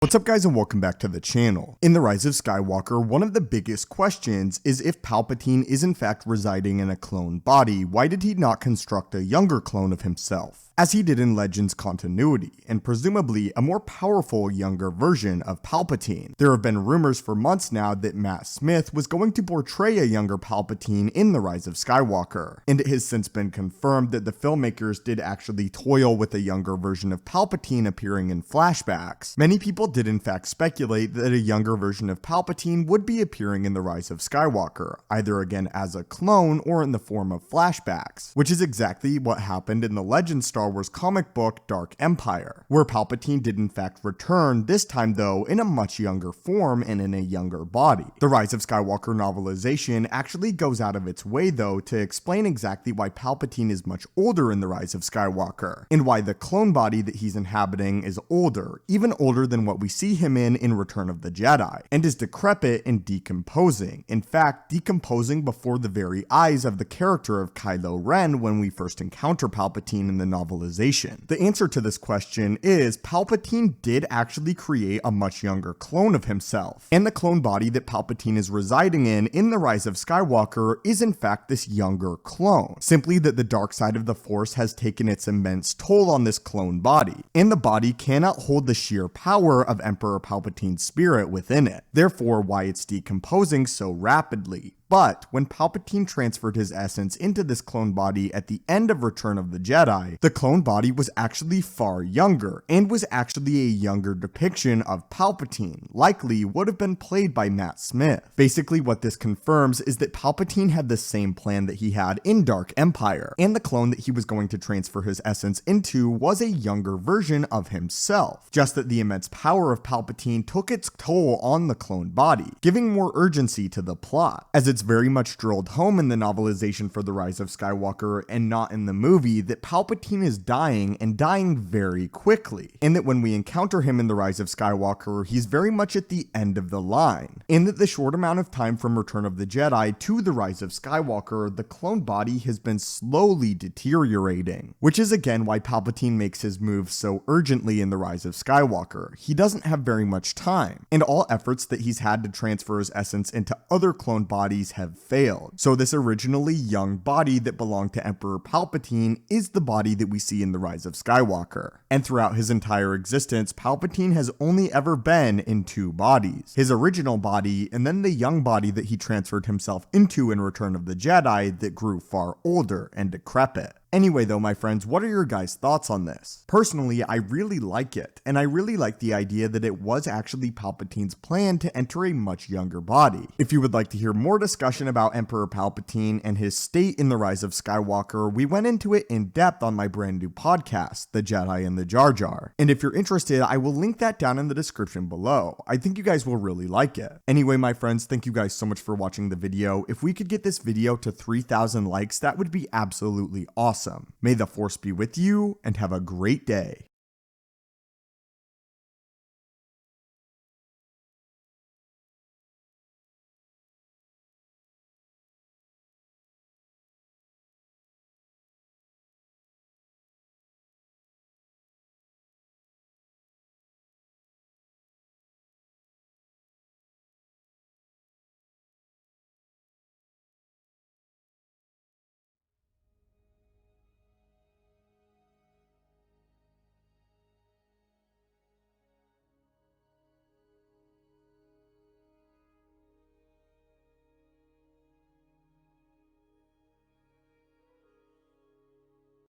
What's up guys and welcome back to the channel. In The Rise of Skywalker, one of the biggest questions is if Palpatine is in fact residing in a clone body, why did he not construct a younger clone of himself? As he did in Legends continuity, and presumably a more powerful younger version of Palpatine. There have been rumors for months now that Matt Smith was going to portray a younger Palpatine in The Rise of Skywalker, and it has since been confirmed that the filmmakers did actually toil with a younger version of Palpatine appearing in flashbacks. Many people did in fact speculate that a younger version of Palpatine would be appearing in The Rise of Skywalker, either again as a clone or in the form of flashbacks, which is exactly what happened in the Legends Star Wars comic book Dark Empire, where Palpatine did in fact return, this time though in a much younger form and in a younger body. The Rise of Skywalker novelization actually goes out of its way though to explain exactly why Palpatine is much older in The Rise of Skywalker, and why the clone body that he's inhabiting is older, even older than what we see him in Return of the Jedi, and is decrepit and decomposing. In fact, decomposing before the very eyes of the character of Kylo Ren when we first encounter Palpatine in the novelization. The answer to this question is Palpatine did actually create a much younger clone of himself, and the clone body that Palpatine is residing in The Rise of Skywalker is in fact this younger clone, simply that the dark side of the Force has taken its immense toll on this clone body, and the body cannot hold the sheer power of Emperor Palpatine's spirit within it, therefore why it's decomposing so rapidly. But when Palpatine transferred his essence into this clone body at the end of Return of the Jedi, the clone body was actually far younger, and was actually a younger depiction of Palpatine, likely would have been played by Matt Smith. Basically what this confirms is that Palpatine had the same plan that he had in Dark Empire, and the clone that he was going to transfer his essence into was a younger version of himself, just that the immense power of Palpatine took its toll on the clone body, giving more urgency to the plot, as it's very much drilled home in the novelization for The Rise of Skywalker and not in the movie that Palpatine is dying and dying very quickly, and that when we encounter him in The Rise of Skywalker, he's very much at the end of the line, and that the short amount of time from Return of the Jedi to The Rise of Skywalker, the clone body has been slowly deteriorating, which is again why Palpatine makes his move so urgently in The Rise of Skywalker. He doesn't have very much time, and all efforts that he's had to transfer his essence into other clone bodies have failed. So this originally young body that belonged to Emperor Palpatine is the body that we see in The Rise of Skywalker. And throughout his entire existence, Palpatine has only ever been in two bodies. His original body, and then the young body that he transferred himself into in Return of the Jedi that grew far older and decrepit. Anyway though, my friends, what are your guys' thoughts on this? Personally, I really like it, and I really like the idea that it was actually Palpatine's plan to enter a much younger body. If you would like to hear more discussion about Emperor Palpatine and his state in The Rise of Skywalker, we went into it in depth on my brand new podcast, The Jedi and the Jar Jar. And if you're interested, I will link that down in the description below. I think you guys will really like it. Anyway, my friends, thank you guys so much for watching the video. If we could get this video to 3,000 likes, that would be absolutely awesome. May the Force be with you, and have a great day.